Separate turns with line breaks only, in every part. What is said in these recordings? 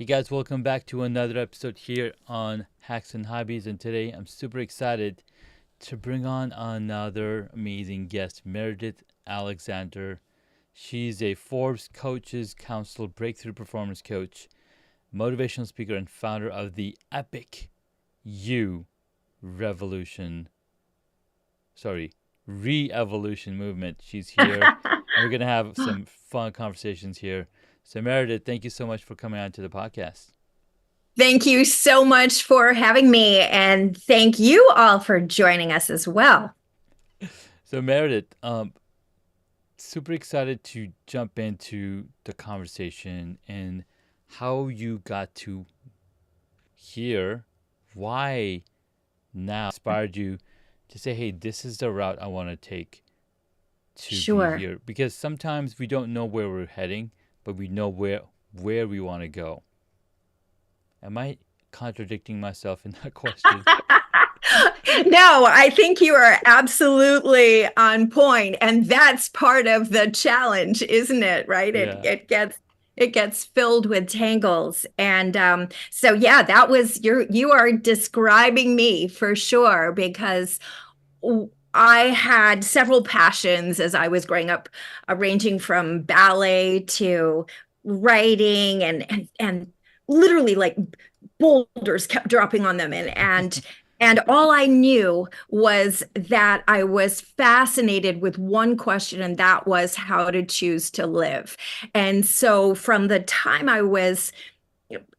Hey guys, welcome back to another episode here on Hacks and Hobbies. And today I'm super excited to bring on another amazing guest, Meridith Alexander. She's a Forbes Coaches Council Breakthrough Performance Coach, motivational speaker, and founder of the Epic You Revolution. Re-evolution movement. She's here. And we're going to have some fun conversations here. So Meredith, thank you so much for coming on to the podcast.
Thank you so much for having me, and thank you all for joining us as well.
So Meredith, super excited to jump into the conversation and how you got to here, why now inspired you to say, hey, this is the route I want to take to
Sure.
be here. Because sometimes we don't know where we're heading, but we know where we want to go. Am I contradicting myself in that question?
No, I think you are absolutely on point, and that's part of the challenge, isn't it? Right?
Yeah.
It gets filled with tangles, and so yeah, that was you are describing me for sure, because I had several passions as I was growing up, ranging from ballet to writing, and literally like boulders kept dropping on them, and all I knew was that I was fascinated with one question, and that was how to choose to live. And so from the time I was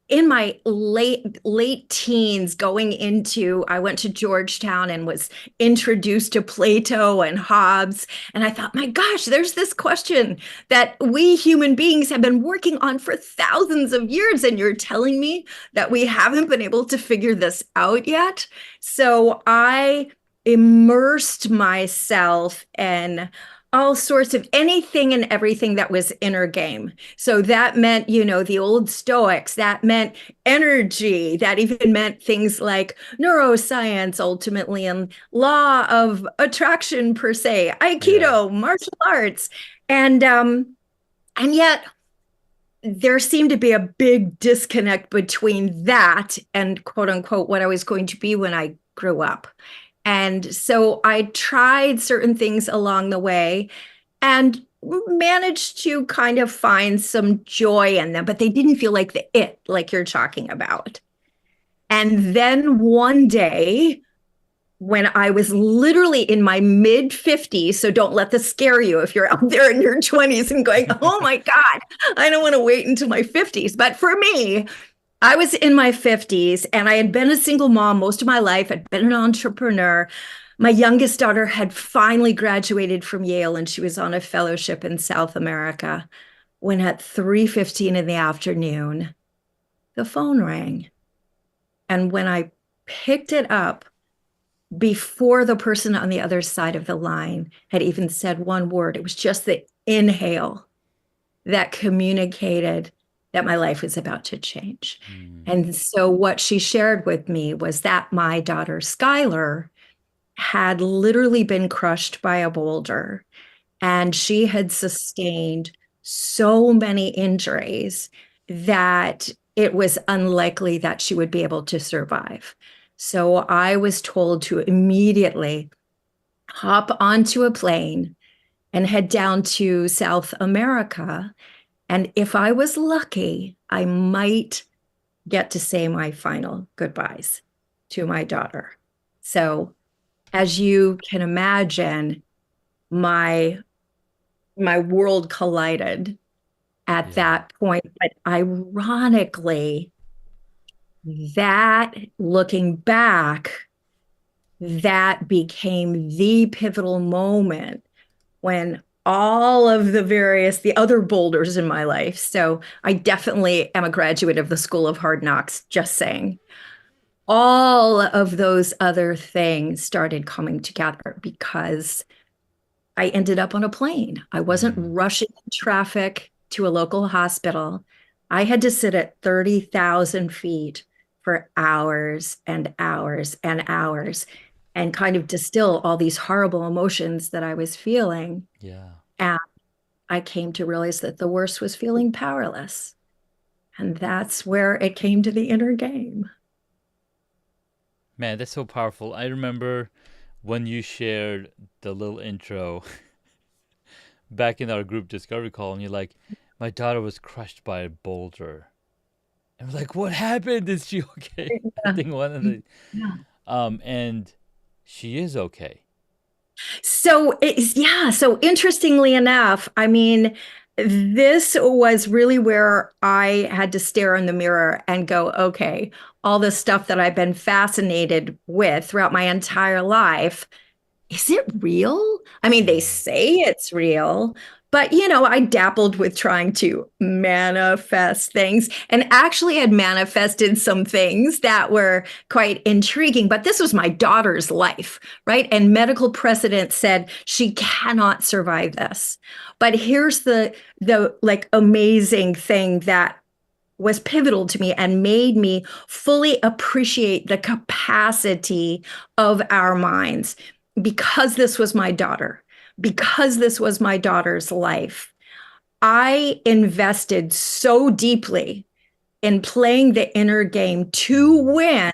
in my late teens, I went to Georgetown and was introduced to Plato and Hobbes, and I thought, my gosh, there's this question that we human beings have been working on for thousands of years, and you're telling me that we haven't been able to figure this out yet. So I immersed myself in all sorts of anything and everything that was inner game. So that meant, the old Stoics, that meant energy, that even meant things like neuroscience ultimately, and law of attraction per se,
Yeah.
Aikido, martial arts. And yet there seemed to be a big disconnect between that and quote unquote what I was going to be when I grew up. And so I tried certain things along the way and managed to kind of find some joy in them, but they didn't feel like like you're talking about. And then one day, when I was literally in my mid 50s, so don't let this scare you if you're out there in your 20s and going, oh my God, I don't want to wait until my 50s. But for me, I was in my 50s and I had been a single mom most of my life. I'd been an entrepreneur. My youngest daughter had finally graduated from Yale, and she was on a fellowship in South America, when at 3:15 in the afternoon, the phone rang. And when I picked it up, before the person on the other side of the line had even said one word, it was just the inhale that communicated that my life was about to change. And so what she shared with me was that my daughter, Skylar, had literally been crushed by a boulder, and she had sustained so many injuries that it was unlikely that she would be able to survive. So I was told to immediately hop onto a plane and head down to South America. And if I was lucky, I might get to say my final goodbyes to my daughter. So as you can imagine, my world collided at
Yeah.
that point. But ironically, that looking back, that became the pivotal moment when all of the other boulders in my life. So I definitely am a graduate of the School of Hard Knocks, just saying. All of those other things started coming together because I ended up on a plane. I wasn't rushing in traffic to a local hospital. I had to sit at 30,000 feet for hours and hours and hours and kind of distill all these horrible emotions that I was feeling.
Yeah.
And I came to realize that the worst was feeling powerless. And that's where it came to the inner game.
Man, that's so powerful. I remember when you shared the little intro back in our group discovery call, and you're like, my daughter was crushed by a boulder. And we're like, what happened? Is she okay? I
Yeah.
think one of the
Yeah.
and she is okay.
So it's, yeah. So interestingly enough, I mean, this was really where I had to stare in the mirror and go, okay, all the stuff that I've been fascinated with throughout my entire life, is it real? I mean, they
Mm.
say it's real, but I dabbled with trying to manifest things and actually had manifested some things that were quite intriguing. But this was my daughter's life, right? And medical precedent said she cannot survive this. But here's the like amazing thing that was pivotal to me and made me fully appreciate the capacity of our minds because this was my daughter, because this was my daughter's life. I invested so deeply in playing the inner game to
Mm.
win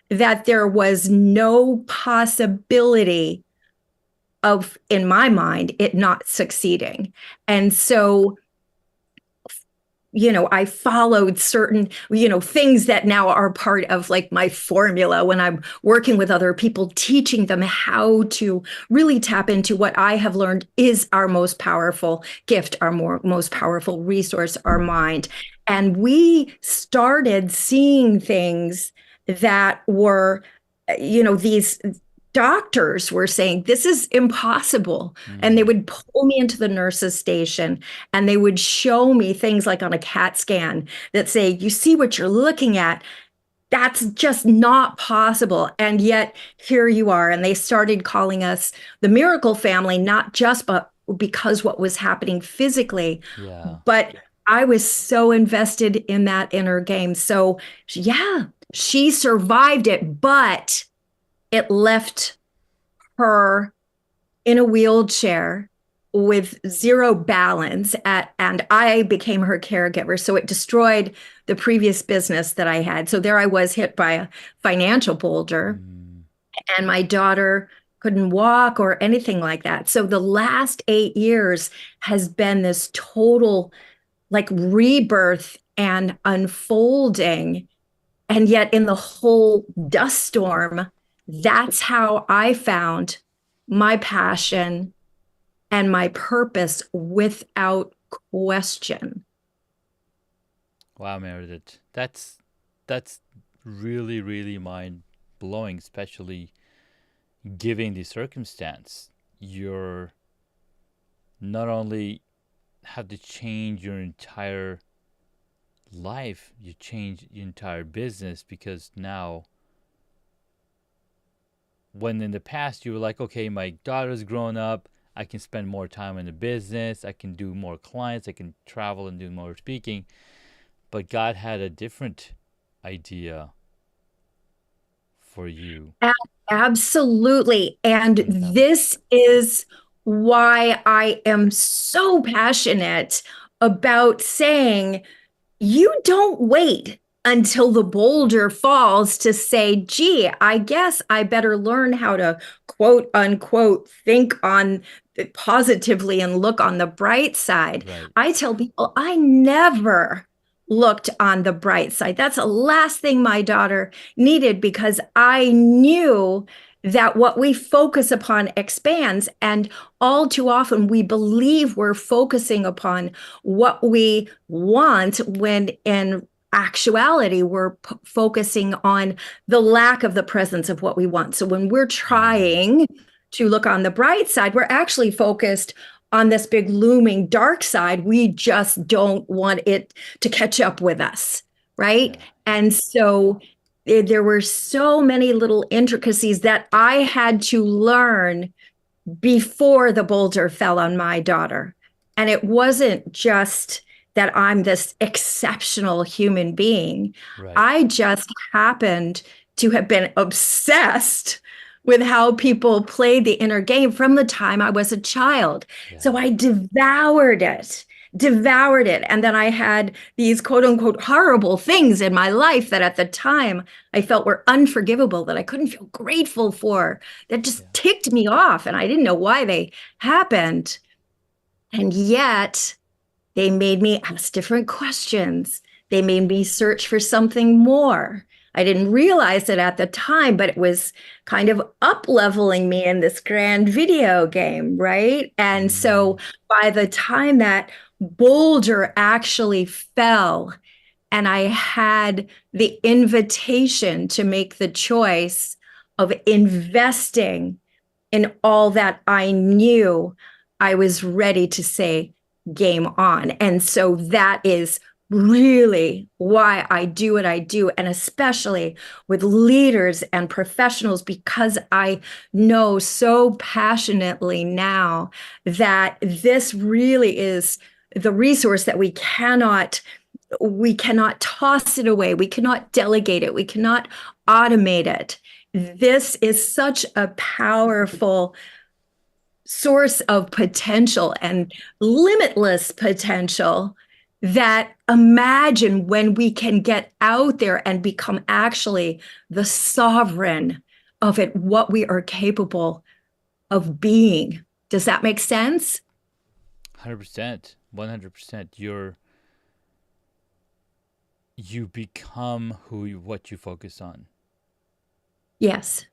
that there was no possibility of, in my mind, it not succeeding. And so I followed certain, things that now are part of like my formula when I'm working with other people, teaching them how to really tap into what I have learned is our most powerful gift, our most powerful resource, our mind. And we started seeing things that were, these doctors were saying, this is impossible. And they
Mm.
would pull me into the nurse's station and they would show me things like on a CAT scan that say, you see what you're looking at? That's just not possible. And yet here you are. And they started calling us the miracle family, not just but because what was happening physically,
Yeah.
but I was so invested in that inner game. So yeah, she survived it, but it left her in a wheelchair with zero balance and I became her caregiver. So it destroyed the previous business that I had. So there I was hit by a financial boulder
Mm.
and my daughter couldn't walk or anything like that. So the last 8 years has been this total like rebirth and unfolding. And yet in the whole dust storm, that's how I found my passion and my purpose without question.
Wow, Meredith. That's really, really mind blowing, especially given the circumstance. You're not only have to change your entire life, you change your entire business because now when in the past you were like, okay, my daughter's grown up, I can spend more time in the business, I can do more clients, I can travel and do more speaking. But God had a different idea for you
Absolutely. And
when that was.
this is why I am so passionate about saying, you don't wait until the boulder falls to say, gee, I guess I better learn how to quote unquote think on positively and look on the bright side.
Right.
I tell people I never looked on the bright side. That's the last thing my daughter needed because I knew that what we focus upon expands. And all too often we believe we're focusing upon what we want when in actuality we're focusing on the lack of the presence of what we want. So when we're
Mm.
trying to look on the bright side, we're actually focused on this big looming dark side. We just don't want it to catch up with us, right?
Yeah. Yeah.
And so there were so many little intricacies that I had to learn before the boulder fell on my daughter. And it wasn't just that I'm this exceptional human being.
Right.
I just happened to have been obsessed with how people played the inner game from the time I was a child. So
Yeah.
I devoured it. devoured it. And then I had these quote unquote horrible things in my life that at the time I felt were unforgivable, that I couldn't feel grateful for, that
Yeah.
just ticked me off. And I didn't know why they happened. And yet they made me ask different questions. They made me search for something more. I didn't realize it at the time, but it was kind of up leveling me in this grand video game, right? And
Mm,
so by the time that boulder actually fell, and I had the invitation to make the choice of investing in all that I knew, I was ready to say, game on. And so that is really why I do what I do, and especially with leaders and professionals, because I know so passionately now that this really is the resource that we cannot toss it away. We cannot delegate it. We cannot automate it. This is such a powerful source of potential and limitless potential, that imagine when we can get out there and become actually the sovereign of it, what we are capable of being. Does that make sense?
100%. 100%. You become what you focus on.
Yes.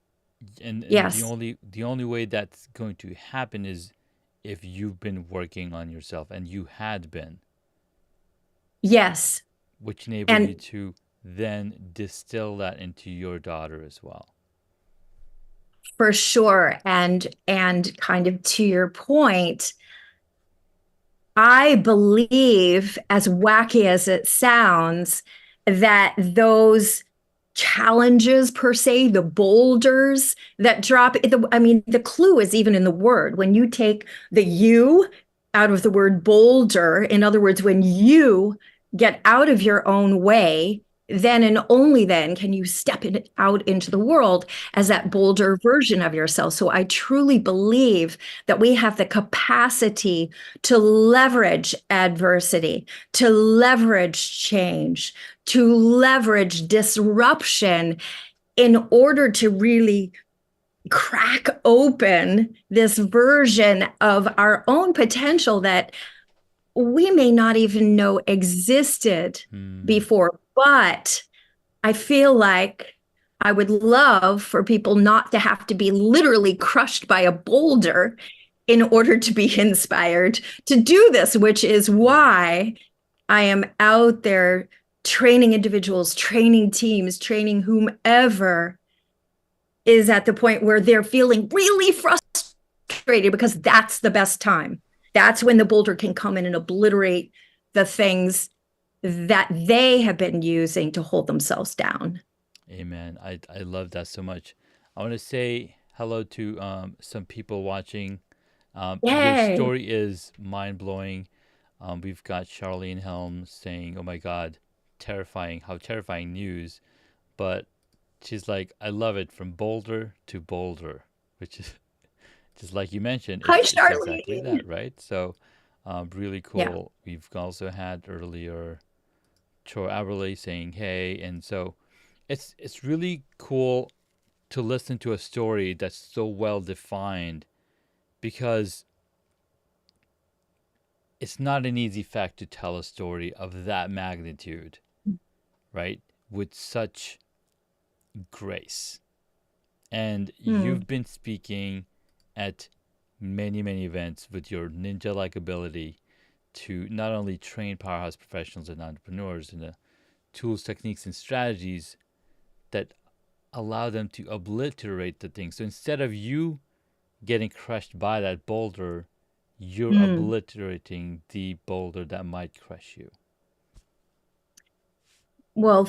And
Yes.
the only way that's going to happen is if you've been working on yourself, and you had been,
Yes.
which enabled you
And
to then distill that into your daughter as well.
for sure. And kind of to your point, I believe, as wacky as it sounds, that those challenges per se, the boulders that drop, I mean, the clue is even in the word. When you take the you out of the word boulder, in other words, when you get out of your own way, then and only then can you step out into the world as that bolder version of yourself. So I truly believe that we have the capacity to leverage adversity, to leverage change, to leverage disruption in order to really crack open this version of our own potential that we may not even know existed
Hmm.
before. But I feel like I would love for people not to have to be literally crushed by a boulder in order to be inspired to do this, which is
Yeah.
why I am out there training individuals, training teams, training whomever is at the point where they're feeling really frustrated, because that's the best time. That's when the boulder can come in and obliterate the things that they have been using to hold themselves down.
Amen. I love that so much. I want to say hello to some people watching. Your
Yay.
story is mind blowing. We've got Charlene Helms saying, "Oh my God, terrifying! How terrifying news!" But she's like, "I love it from boulder to boulder," which is just like you mentioned.
Hi,
It's exactly
Charlene.
that, right? So, really
Yeah.
cool. We've also had earlier Troy Aberley saying, "Hey," and so it's really cool to listen to a story that's so well defined, because it's not an easy fact to tell a story of that magnitude, right? With such grace. And
Hmm.
you've been speaking at many, many events with your ninja like ability to not only train powerhouse professionals and entrepreneurs in the tools, techniques, and strategies that allow them to obliterate the thing. So instead of you getting crushed by that boulder, you're
Hmm.
obliterating the boulder that might crush you.
Well,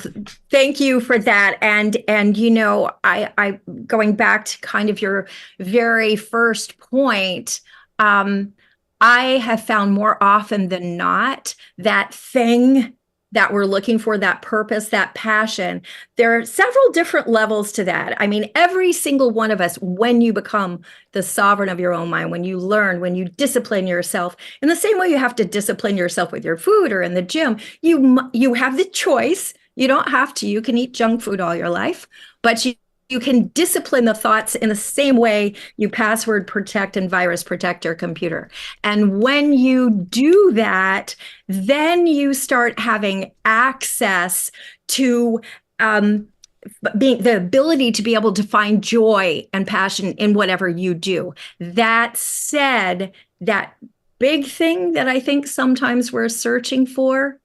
thank you for that. And I going back to kind of your very first point, I have found more often than not that thing that we're looking for, that purpose, that passion. There are several different levels to that. I mean, every single one of us, when you become the sovereign of your own mind, when you learn, when you discipline yourself, in the same way you have to discipline yourself with your food or in the gym, you have the choice. You don't have to. You can eat junk food all your life, but you can discipline the thoughts in the same way you password protect and virus protect your computer. And when you do that, then you start having access to being the ability to be able to find joy and passion in whatever you do. That said, that big thing that I think sometimes we're searching for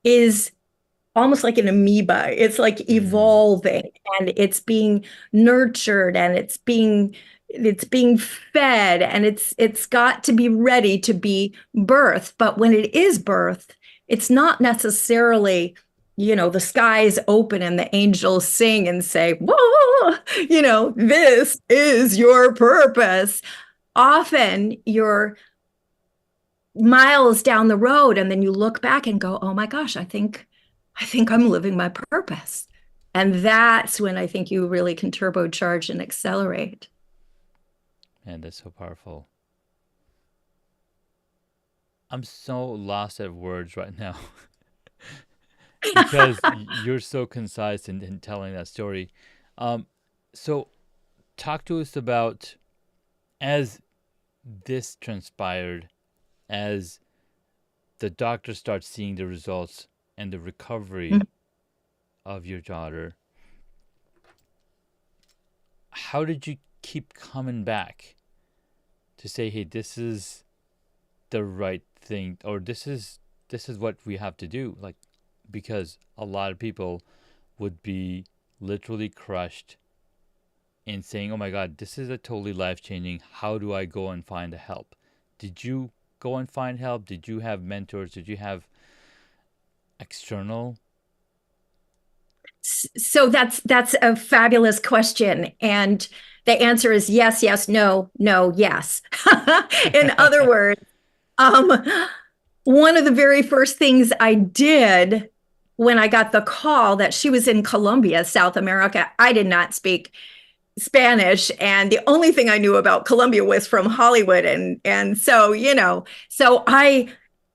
is almost like an amoeba. It's like evolving and it's being nurtured and it's being fed and it's got to be ready to be birthed. But when it is birthed, it's not necessarily, the skies open and the angels sing and say, whoa, this is your purpose. Often you're miles down the road and then you look back and go, oh my gosh, I think I'm living my purpose. And that's when I think you really can turbocharge and accelerate.
Man, that's so powerful. I'm so lost at words right now because you're so concise in telling that story. So talk to us about, as this transpired, as the doctor starts seeing the results and the recovery of your daughter, how did you keep coming back to say, hey, this is the right thing, or this is what we have to do? Like, because a lot of people would be literally crushed in saying, oh my God, this is a totally life-changing, how do I go and find the help? Did you go and find help? Did you have mentors? Did you have external?
So that's a fabulous question. And the answer is yes, yes, no, no, yes. In other words, one of the very first things I did when I got the call that she was in Colombia, South America, I did not speak Spanish, and the only thing I knew about Colombia was from Hollywood, and so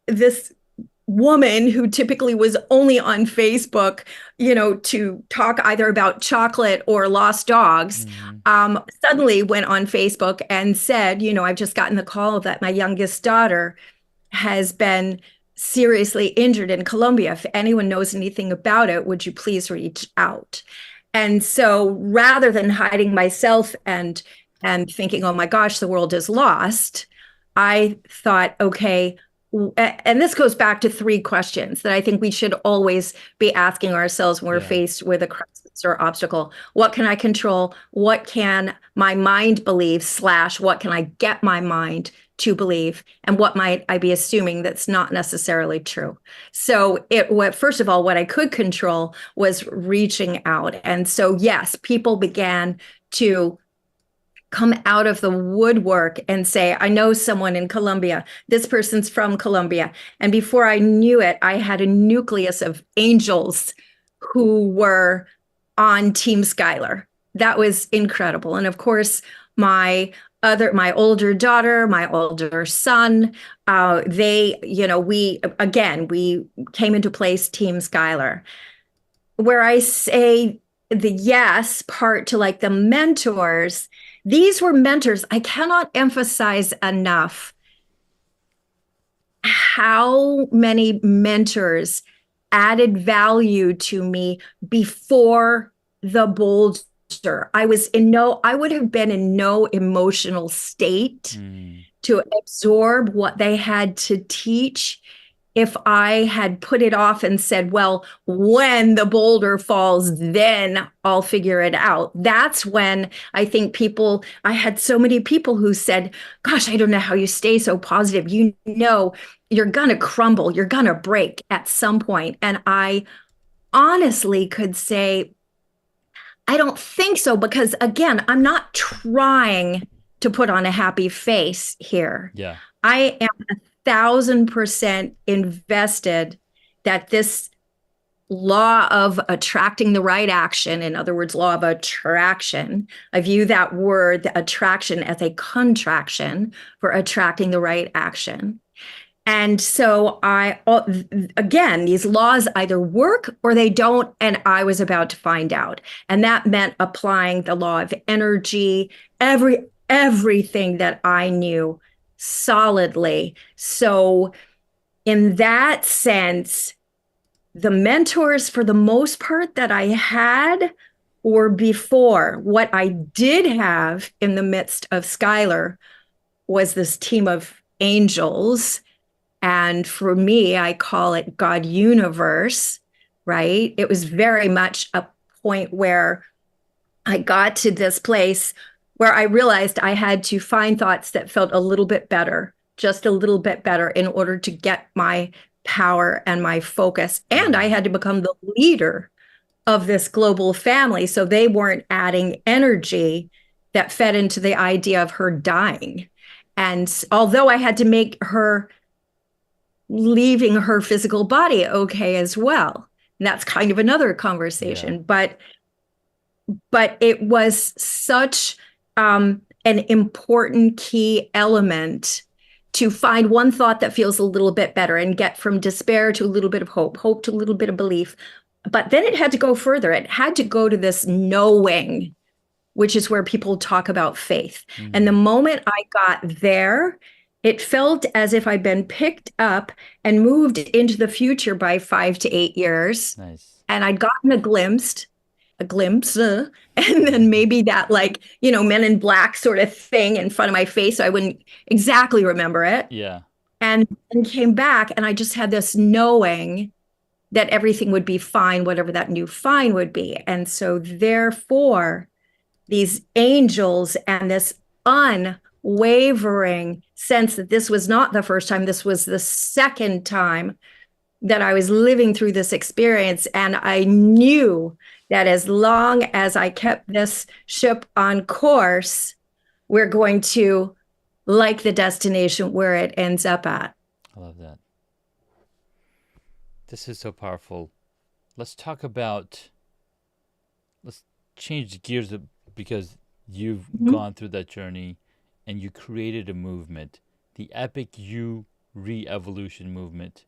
this woman who typically was only on Facebook, to talk either about chocolate or lost dogs, suddenly went on Facebook and said, I've just gotten the call that my youngest daughter has been seriously injured in Colombia. If anyone knows anything about it, would you please reach out? And so rather than hiding myself and thinking, oh my gosh, the world is lost, I thought, okay, and this goes back to three questions that I think we should always be asking ourselves when we're faced with a crisis or obstacle. What can I control? What can my mind believe / what can I get my mind to believe? And what might I be assuming that's not necessarily true? So first of all, what I could control was reaching out. And so, yes, people began to come out of the woodwork and say, I know someone in Colombia. This person's from Colombia. And before I knew it, I had a nucleus of angels who were on Team Skylar. That was incredible. And of course, my older daughter, my older son, we came into place Team Skylar. Where I say the yes part to like the mentors, these were mentors. I cannot emphasize enough how many mentors added value to me before the boulder. I would have been in no emotional state to absorb what they had to teach if I had put it off and said, well, when the boulder falls, then I'll figure it out. That's when I think I had so many people who said, gosh, I don't know how you stay so positive. You're going to crumble. You're going to break at some point. And I honestly could say, I don't think so, because again, I'm not trying to put on a happy face here.
Yeah.
I am 1,000% invested that this law of attracting the right action, in other words, law of attraction, I view that word, the attraction, as a contraction for attracting the right action. And so again, these laws either work or they don't. And I was about to find out. And that meant applying the law of energy, everything that I knew solidly. So in that sense, the mentors for the most part that I had or before, what I did have in the midst of Skylar was this team of angels. And for me, I call it God universe, right? It was very much a point where I got to this place where I realized I had to find thoughts that felt a little bit better, just a little bit better, in order to get my power and my focus. And I had to become the leader of this global family. So they weren't adding energy that fed into the idea of her dying. And although I had to make her leaving her physical body okay as well, and that's kind of another conversation. Yeah. But it was such an important key element to find one thought that feels a little bit better and get from despair to a little bit of hope, hope to a little bit of belief. But then it had to go further. It had to go to this knowing, which is where people talk about faith. Mm-hmm. And the moment I got there, it felt as if I'd been picked up and moved into the future by 5 to 8 years.
Nice.
And I'd gotten a glimpse, and then maybe that, like, Men in Black sort of thing in front of my face, so I wouldn't exactly remember it.
Yeah.
And came back, and I just had this knowing that everything would be fine, whatever that new fine would be. And so therefore, these angels and this unwavering sense that this was not the first time, this was the second time that I was living through this experience. And I knew that as long as I kept this ship on course, we're going to like the destination where it ends up at.
I love that. This is so powerful. Let's change gears because you've gone through that journey and you created a movement, the Epic You Re-Evolution movement.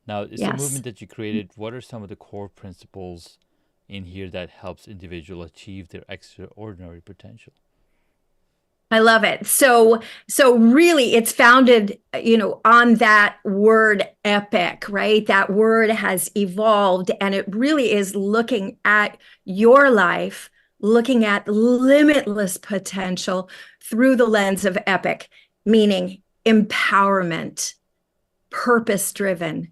Now, it's a movement that you created. What are some of the core principles in here that helps individuals achieve their extraordinary potential?
I love it. So really it's founded, on that word epic, right? That word has evolved, and it really is looking at your life, looking at limitless potential through the lens of epic, meaning empowerment, purpose-driven,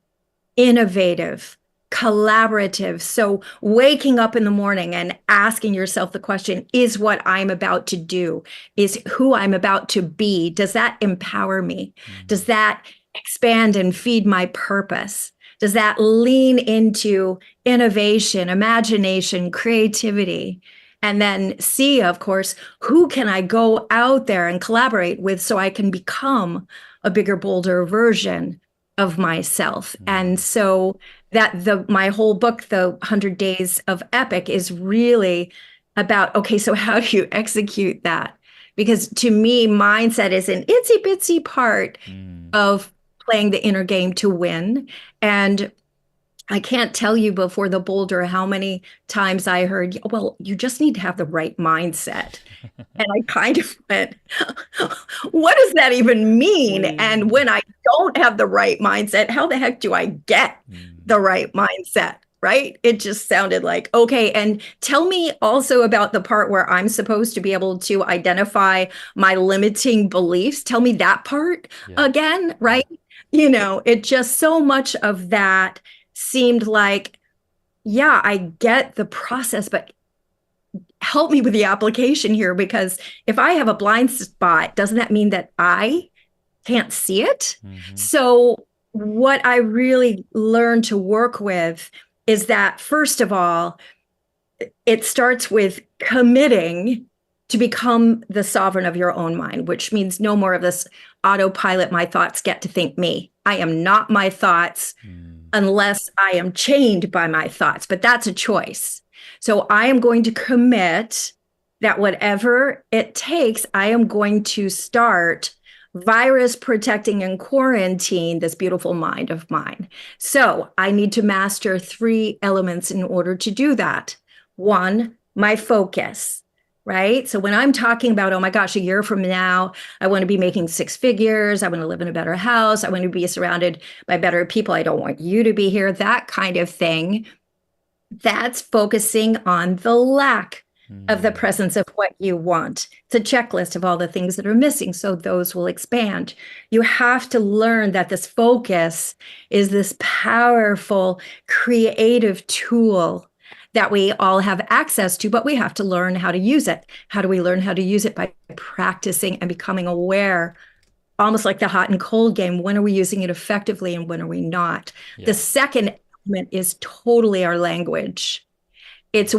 innovative, collaborative. So waking up in the morning and asking yourself the question, is what I'm about to do, is who I'm about to be, does that empower me? Mm-hmm. Does that expand and feed my purpose? Does that lean into innovation, imagination, creativity? And then C, of course, who can I go out there and collaborate with so I can become a bigger, bolder version of myself? Mm-hmm. And so my whole book, the 100 Days of Epic, is really about, okay, so how do you execute that? Because to me, mindset is an itsy bitsy part of playing the inner game to win. And I can't tell you before the boulder how many times I heard, well, you just need to have the right mindset. And I kind of went, what does that even mean? And when I don't have the right mindset, how the heck do I get the right mindset? Right? It just sounded like, okay. And tell me also about the part where I'm supposed to be able to identify my limiting beliefs. Tell me that part again, right? It just, so much of that seemed like, yeah, I get the process, but help me with the application here, because if I have a blind spot, doesn't that mean that I can't see it? Mm-hmm. So what I really learned to work with is that, first of all, it starts with committing to become the sovereign of your own mind, which means no more of this autopilot, my thoughts get to think me. I am not my thoughts. unless I am chained by my thoughts, but that's a choice. So I am going to commit that whatever it takes, I am going to start virus protecting and quarantine this beautiful mind of mine. So I need to master 3 elements in order to do that. One, my focus, right? So when I'm talking about, oh my gosh, a year from now, I want to be making 6 figures. I want to live in a better house. I want to be surrounded by better people. I don't want you to be here, that kind of thing. That's focusing on the lack of the
Mm.
presence of what you want. It's a checklist of all the things that are missing, so those will expand. You have to learn that this focus is this powerful, creative tool that we all have access to, but we have to learn how to use it. How do we learn how to use it? By practicing and becoming aware, almost like the hot and cold game. When are we using it effectively and when are we not? The
Yeah.
second element is totally our language. It's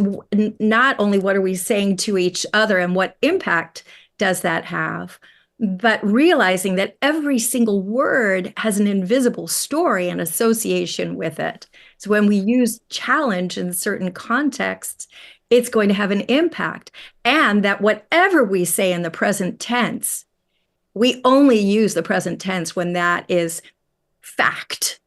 not only what are we saying to each other and what impact does that have, but realizing that every single word has an invisible story and association with it. So when we use challenge in certain contexts, it's going to have an impact. And that whatever we say in the present tense, we only use the present tense when that is fact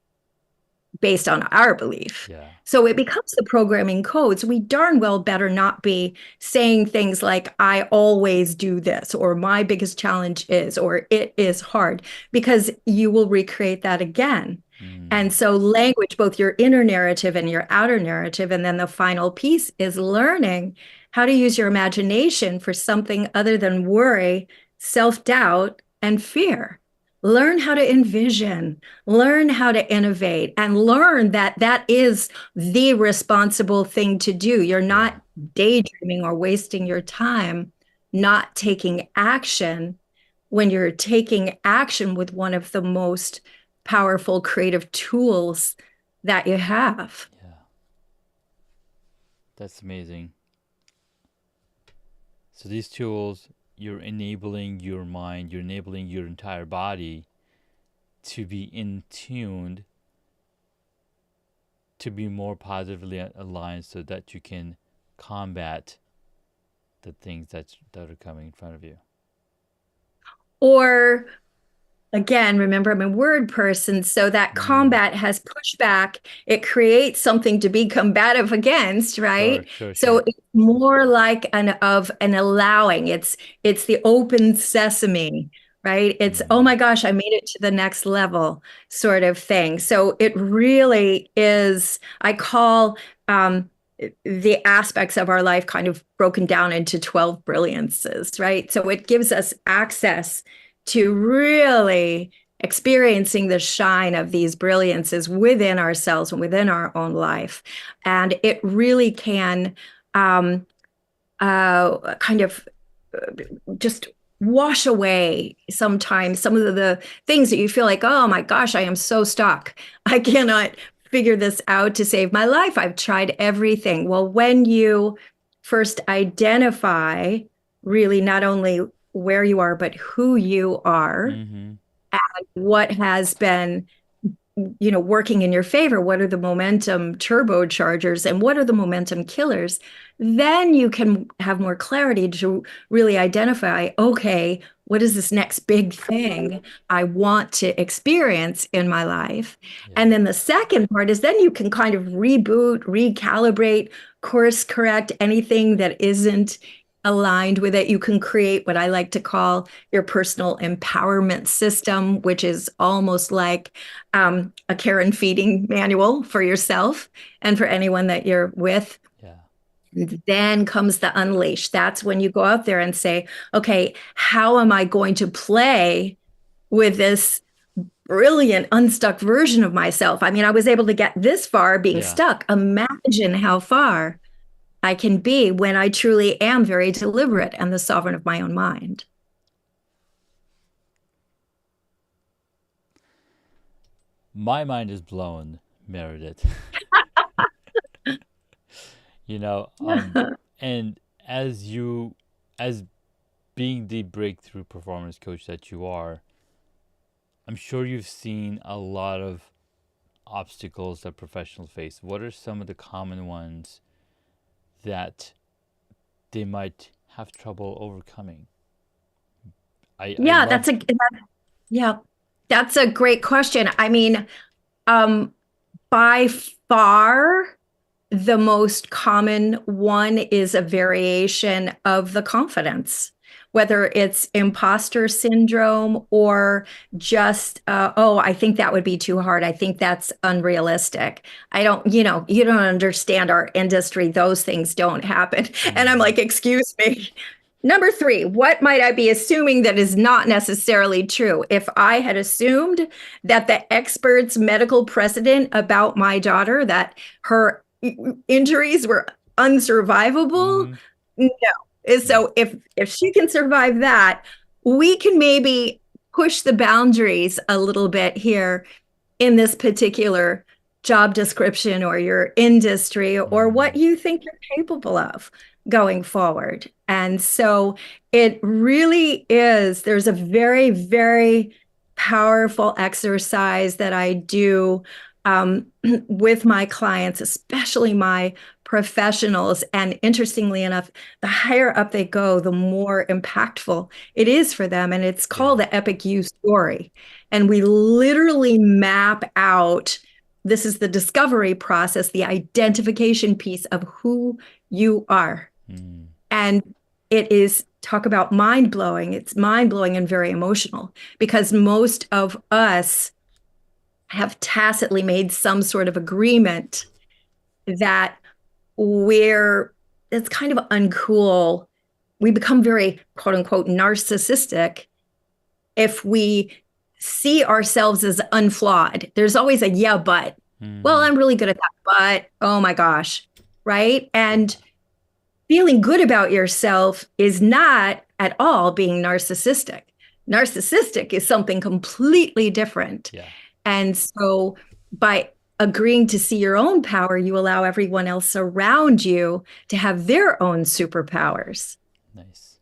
based on our belief.
Yeah.
So it becomes the programming codes. We darn well better not be saying things like, I always do this, or my biggest challenge is, or it is hard, because you will recreate that again.
Mm.
And so, language, both your inner narrative and your outer narrative. And then the final piece is learning how to use your imagination for something other than worry, self doubt, and fear. Learn how to envision, learn how to innovate, and learn that that is the responsible thing to do. You're
Yeah.
not daydreaming or wasting your time not taking action when you're taking action with one of the most powerful creative tools that you have.
Yeah. That's amazing. So these tools, you're enabling your mind, you're enabling your entire body to be in tuned, to be more positively aligned, so that you can combat the things that are coming in front of you.
Or again, remember, I'm a word person, so that
Mm.
combat has pushback. It creates something to be combative against,
Sure,
right?
sure,
So
sure.
it's more like an allowing. It's the open sesame, right? It's, oh
Mm.
my gosh, I made it to the next level sort of thing. So it really is, I call the aspects of our life kind of broken down into 12 brilliances, right? So it gives us access to really experiencing the shine of these brilliances within ourselves and within our own life. And it really can kind of just wash away sometimes some of the things that you feel like, oh my gosh, I am so stuck. I cannot figure this out to save my life. I've tried everything. Well, when you first identify really not only where you are, but who you are,
Mm-hmm.
what has been working in your favor, what are the momentum turbochargers and what are the momentum killers, then you can have more clarity to really identify, okay, what is this next big thing I want to experience in my life?
Yeah.
And then the second part is then you can kind of reboot, recalibrate, course correct anything that isn't aligned with it. You can create what I like to call your personal empowerment system, which is almost like a care and feeding manual for yourself and for anyone that you're with.
Yeah.
Then comes the unleash. That's when you go out there and say, okay, how am I going to play with this brilliant unstuck version of myself? I mean, I was able to get this far being
Yeah.
stuck. Imagine how far I can be when I truly am very deliberate and the sovereign of my own mind.
My mind is blown, Meredith. you know, um, and as being the breakthrough performance coach that you are, I'm sure you've seen a lot of obstacles that professionals face? What are some of the common ones that they might have trouble overcoming? I
Yeah,
love.
yeah, that's a great question. I mean, um, by far, the most common one is a variation of the confidence, whether it's imposter syndrome or just, oh, I think that would be too hard. I think that's unrealistic. I don't, you don't understand our industry. Those things don't happen. And I'm
Mhm.
like, excuse me. Number three, what might I be assuming that is not necessarily true? If I had assumed that the expert's medical precedent about my daughter, that her injuries were unsurvivable,
Mhm.
no.
Yeah.
So if she can survive that, we can maybe push the boundaries a little bit here in this particular job description or your industry or what
Mhm.
you think you're capable of going forward. And so it really is, there's a very, very powerful exercise that I do with my clients, especially my professionals. And interestingly enough, the higher up they go, the more impactful it is for them. And it's called
Yeah.
the Epic You story. And we literally map out, this is the discovery process, the identification piece of who you are.
Mm.
And it is, talk about mind blowing. It's mind blowing and very emotional because most of us have tacitly made some sort of agreement that we're, it's kind of uncool. We become very quote unquote narcissistic if we see ourselves as unflawed. There's always a yeah, but. Well,
Mhm.
I'm really good at that, but oh my gosh, right? And
Yeah.
feeling good about yourself is not at all being narcissistic. Narcissistic is something completely different.
Yeah.
And so by agreeing to see your own power, you allow everyone else around you to have their own superpowers.
Nice.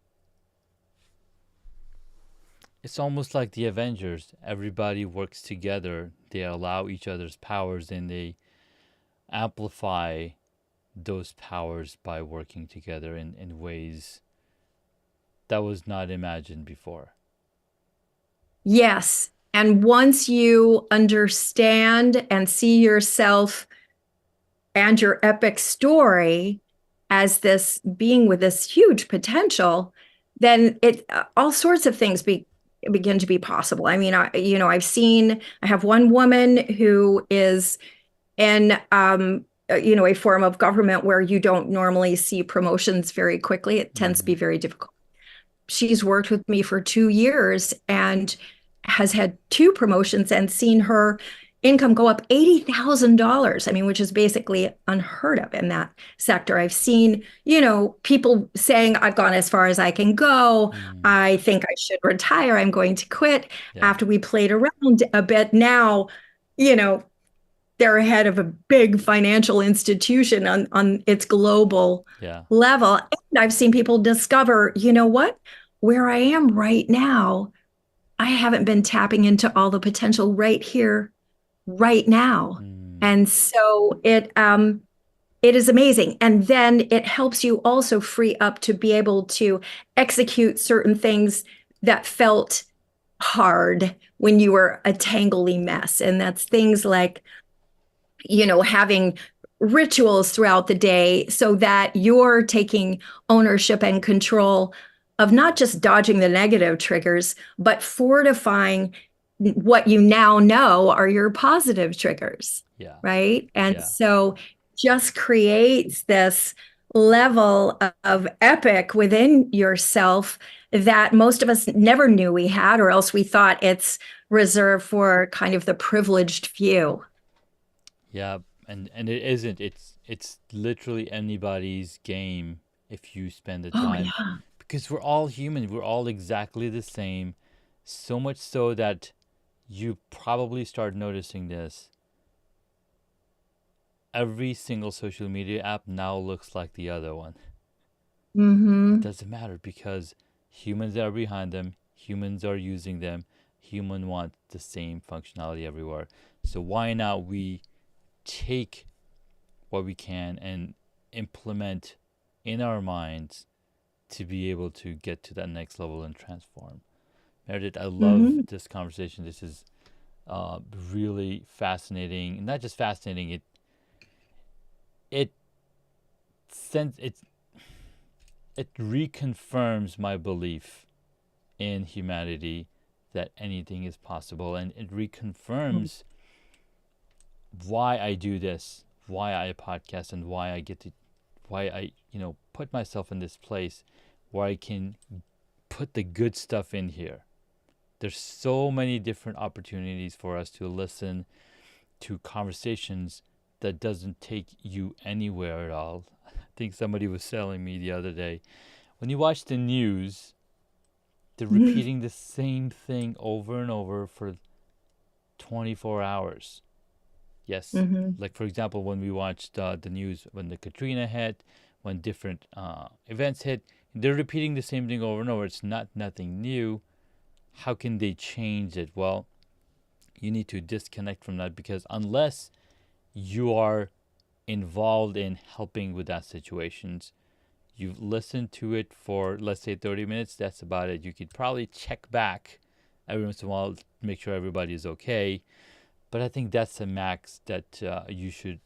It's almost like the Avengers. Everybody works together. They allow each other's powers and they amplify those powers by working together in ways that was not imagined before.
Yes. And once you understand and see yourself and your epic story as this being with this huge potential, then it all sorts of things begin to be possible. I mean, I have one woman who is in a form of government where you don't normally see promotions very quickly. It tends to
Mm.
be very difficult. She's worked with me for 2 years and has had two promotions and seen her income go up $80,000. I mean, which is basically unheard of in that sector. I've seen, people saying, I've gone as far as I can go.
Mm.
I think I should retire. I'm going to quit.
Yeah.
After we played around a bit, now, you know, they're ahead of a big financial institution on its global
Yeah.
level. And I've seen people discover, you know what? Where I am right now, I haven't been tapping into all the potential right here, right now.
Mm.
And so it is amazing. And then it helps you also free up to be able to execute certain things that felt hard when you were a tangly mess. And that's things like having rituals throughout the day so that you're taking ownership and control of not just dodging the negative triggers, but fortifying what you now know are your positive triggers,
Yeah.
right? And
Yeah.
so just creates this level of epic within yourself that most of us never knew we had, or else we thought it's reserved for kind of the privileged few.
Yeah. And it isn't. It's literally anybody's game if you spend the
Oh,
time,
yeah.
because we're all human. We're all exactly the same. So much so that you probably start noticing this. Every single social media app now looks like the other one. It
Mm-hmm.
doesn't matter because humans are behind them, humans are using them, human want the same functionality everywhere. So why not we take what we can and implement in our minds to be able to get to that next level and transform. Meredith, I love
Hmm.
this conversation. This is really fascinating. Not just fascinating, it sends it reconfirms my belief in humanity that anything is possible, and it reconfirms why I do this, why I podcast, and why I put myself in this place where I can put the good stuff in here. There's so many different opportunities for us to listen to conversations that doesn't take you anywhere at all. I think somebody was telling me the other day, when you watch the news, they're repeating the same thing over and over for 24 hours. Yes,
Hmm.
like for example, when we watched the news when the Katrina hit, when different events hit, they're repeating the same thing over and over. It's not nothing new. How can they change it? Well, you need to disconnect from that, because unless you are involved in helping with that situations, you've listened to it for, let's say, 30 minutes, that's about it. You could probably check back every once in a while to make sure everybody is okay. But I think that's the max that you should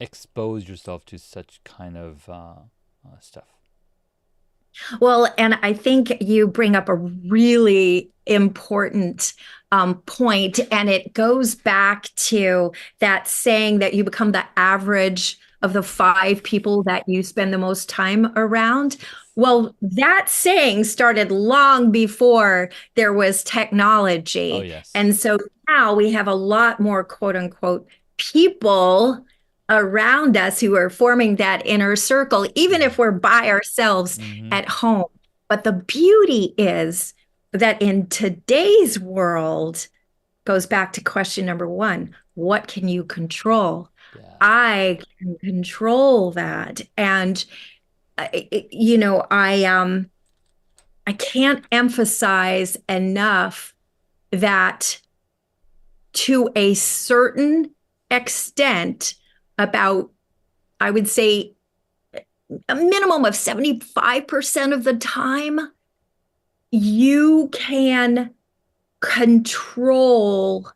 expose yourself to such kind of stuff.
Well, and I think you bring up a really important point, and it goes back to that saying that you become the average of the five people that you spend the most time around.
Yes.
Well, that saying started long before there was
Oh,
technology.
yes.
And so now we have a lot more quote unquote people around us who are forming that inner circle, even
Mm-hmm.
if we're by ourselves
Mm-hmm.
at home. But the beauty is that in today's world, goes back to question number one, what can you control?
Yeah.
I can control that. And I can't emphasize enough that to a certain extent, about, I would say, a minimum of 75% of the time, you can control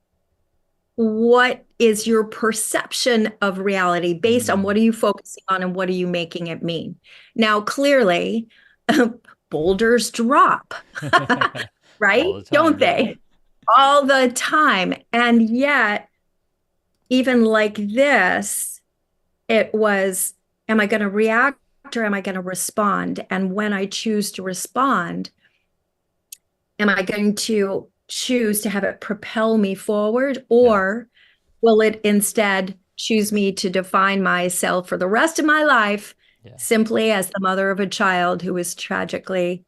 what is your perception of reality based on
Mm.
what are you focusing on and what are you making it mean. Now, clearly, boulders drop, right?
All the time,
Don't
yeah.
they? All the time. And yet, even like this, it was, am I going to react or am I going to respond? And when I choose to respond, am I going to choose to have it propel me forward,
Yeah.
or will it instead choose me to define myself for the rest of my life
Yeah.
simply as the mother of a child who was tragically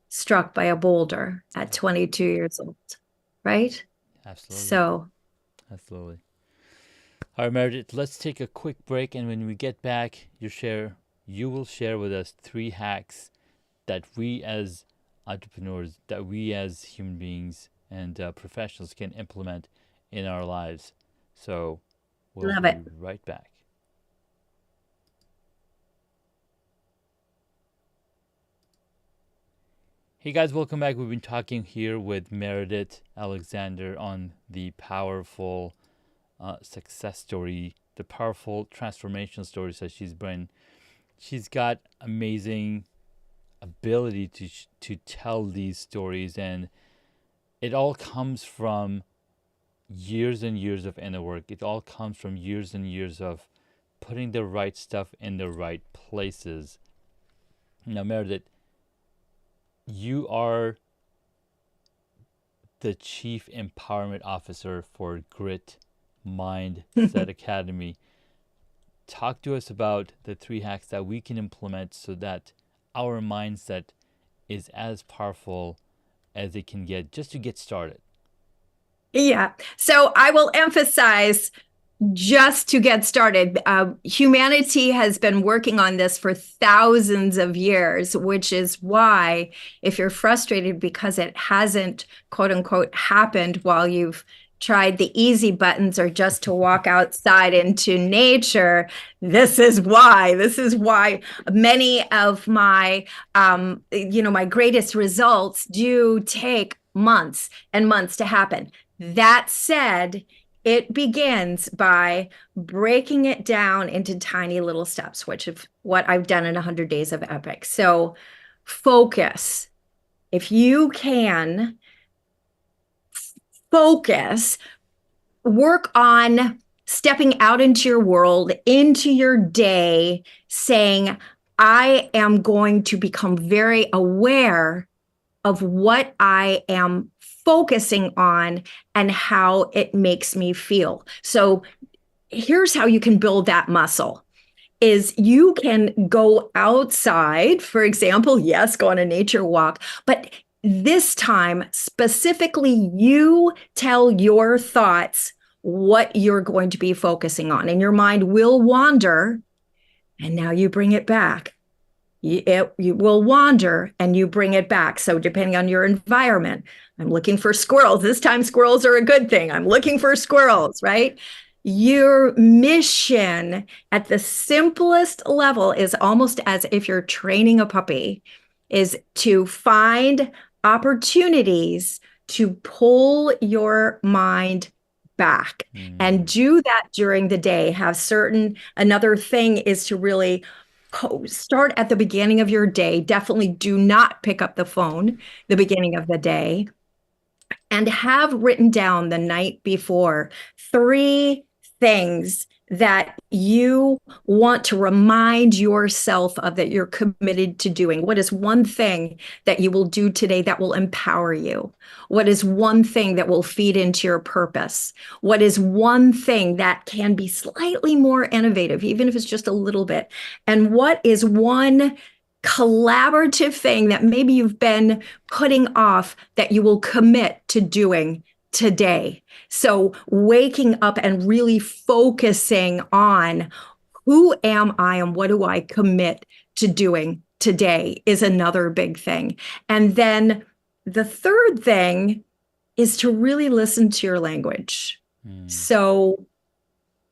struck by a boulder at
Yeah.
22 years old, right?
Absolutely.
So,
Absolutely. All right, Meredith, let's take a quick break, and when we get back, you will share with us 3 hacks that we as entrepreneurs, that we as human beings and professionals can implement in our lives. So we'll
love
be
it.
right back. Hey guys, welcome back. We've been talking here with Meredith Alexander on the powerful success story, the powerful transformation stories that she's got amazing ability to tell these stories, and it all comes from years and years of inner work. It all comes from years and years of putting the right stuff in the right places. Now, Meredith, you are the Chief Empowerment Officer for Grit Mindset Academy. Talk to us about the 3 hacks that we can implement so that our mindset is as powerful as it can get, just to get started.
Yeah. So I will emphasize, just to get started, humanity has been working on this for thousands of years, which is why, if you're frustrated because it hasn't, quote unquote, happened while you've tried the easy buttons or just to walk outside into nature, this is why many of my my greatest results do take months and months to happen. That said, it begins by breaking it down into tiny little steps, which is what I've done in 100 Days of Epic. So focus. If you can focus, work on stepping out into your world, into your day, saying, I am going to become very aware of what I am focusing on and how it makes me feel. So here's how you can build that muscle is you can go outside, for example, yes, go on a nature walk, but this time specifically you tell your thoughts what you're going to be focusing on, and your mind will wander, and now you bring it back. You will wander and you bring it back. So depending on your environment, I'm looking for squirrels. This time squirrels are a good thing. I'm looking for squirrels, right? Your mission at the simplest level is almost as if you're training a puppy, is to find opportunities to pull your mind back and do that during the day. Another thing is to really start at the beginning of your day. Definitely do not pick up the phone the beginning of the day, and have written down the night before 3 things that you want to remind yourself of, that you're committed to doing. What is one thing that you will do today that will empower you? What is one thing that will feed into your purpose? What is one thing that can be slightly more innovative, even if it's just a little bit? And what is one collaborative thing that maybe you've been putting off that you will commit to doing today? So waking up and really focusing on who am I and what do I commit to doing today is another big thing. And then the third thing is to really listen to your language. So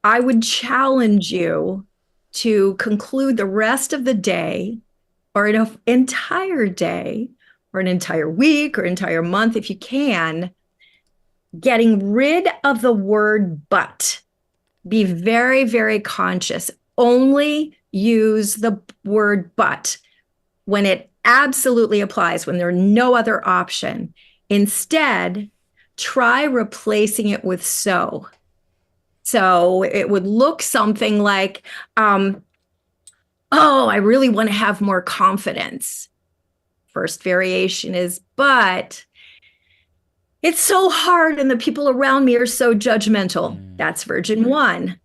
I would challenge you to conclude the rest of the day, or an entire day, or an entire week, or entire month, if you can, getting rid of the word but. Be very, very conscious. Only use the word but when it absolutely applies, when there's no other option. Instead, try replacing it with so. So it would look something like, oh, I really want to have more confidence. First variation is, but it's so hard and the people around me are so judgmental. That's version 1.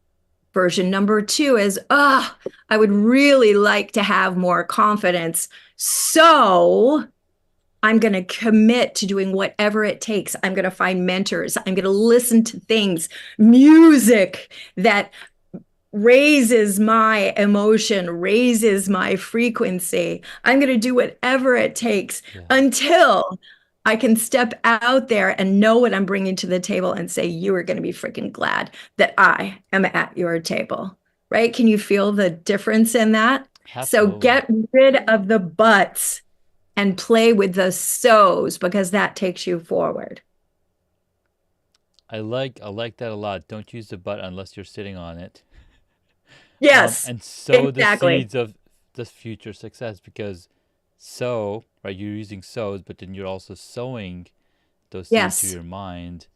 Version number 2 is, I would really like to have more confidence. So I'm going to commit to doing whatever it takes. I'm going to find mentors. I'm going to listen to things, music that raises my emotion, raises my frequency. I'm going to do whatever it takes until I can step out there and know what I'm bringing to the table and say, you are going to be freaking glad that I am at your table, right? Can you feel the difference in that?
Absolutely.
So get rid of the buts and play with the so's, because that takes you forward.
I like that a lot. Don't use the but unless you're sitting on it.
Yes,
And sow the
exactly.
seeds of the future success, because right, you're using sows, but then you're also sowing those seeds to
Yes,
your mind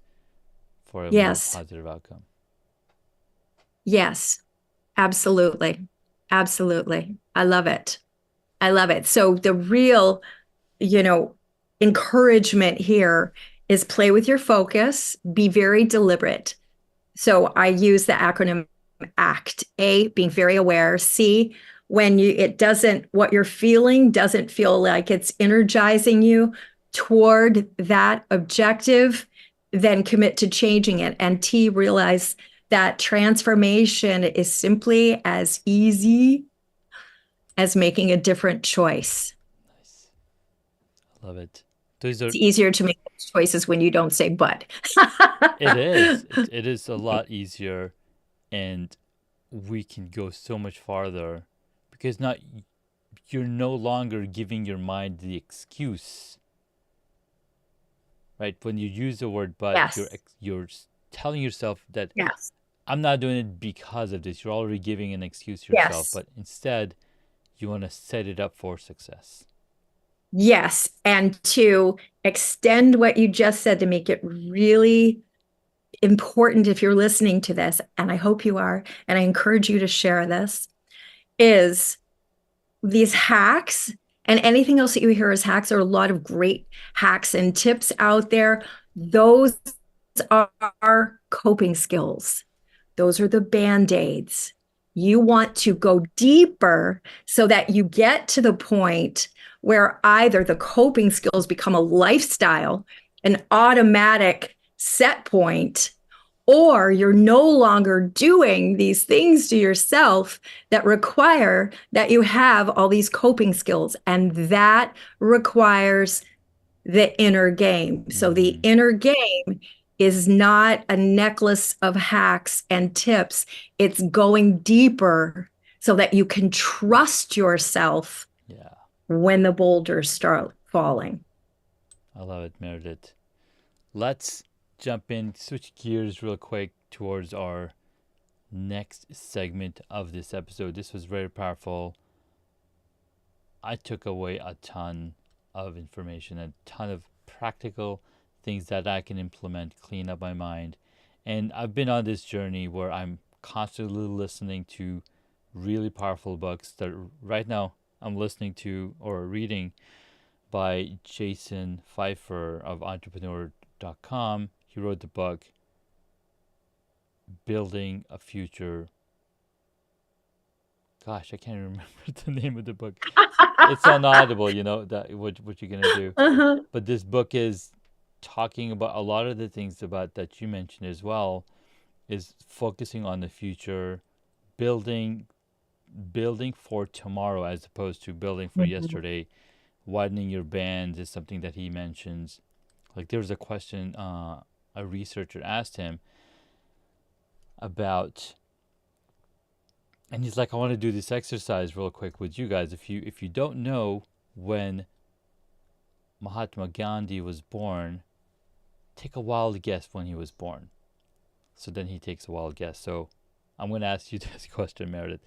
for a more
yes,
positive outcome.
yes, absolutely. Absolutely. I love it. I love it. So the real, you know, encouragement here is play with your focus, be very deliberate. So I use the acronym ACT. A, being very aware. C, when what you're feeling doesn't feel like it's energizing you toward that objective, then commit to changing it. And T, realize that transformation is simply as easy as making a different choice.
Nice. I love it. those are.
It's easier to make those choices when you don't say but.
It is. It is a lot easier, and we can go so much farther because not you're no longer giving your mind the excuse, right? When you use the word but,
Yes.
you're telling yourself that
Yes.
I'm not doing it because of this. You're already giving an excuse to yourself,
Yes.
but instead you want to set it up for success.
Yes. And to extend what you just said to make it really important if you're listening to this, and I hope you are, and I encourage you to share this, is these hacks and anything else that you hear as hacks. Are a lot of great hacks and tips out there. Those are coping skills. Those are the band-aids. You want to go deeper so that you get to the point where either the coping skills become a lifestyle, an automatic set point, or you're no longer doing these things to yourself that require that you have all these coping skills. And that requires the inner game. So the
Mm-hmm.
inner game is not a necklace of hacks and tips. It's going deeper so that you can trust yourself
Yeah,
when the boulders start falling.
I love it, Meredith. Let's jump in, switch gears real quick towards our next segment of this episode. This was very powerful. I took away a ton of information, a ton of practical things that I can implement, clean up my mind. And I've been on this journey where I'm constantly listening to really powerful books that right now I'm listening to or reading by Jason Pfeiffer of entrepreneur.com. He wrote the book Building a Future. Gosh, I can't remember the name of the book. It's on Audible, that what you're gonna do.
Uh-huh.
But this book is talking about a lot of the things about that you mentioned as well, is focusing on the future, building building for tomorrow as opposed to building for
Mhm.
yesterday. Widening your bands is something that he mentions. Like there was a question a researcher asked him about, and he's like, I want to do this exercise real quick with you guys. If you don't know when Mahatma Gandhi was born, take a wild guess when he was born. So then he takes a wild guess. So I'm going to ask you this question, Meredith.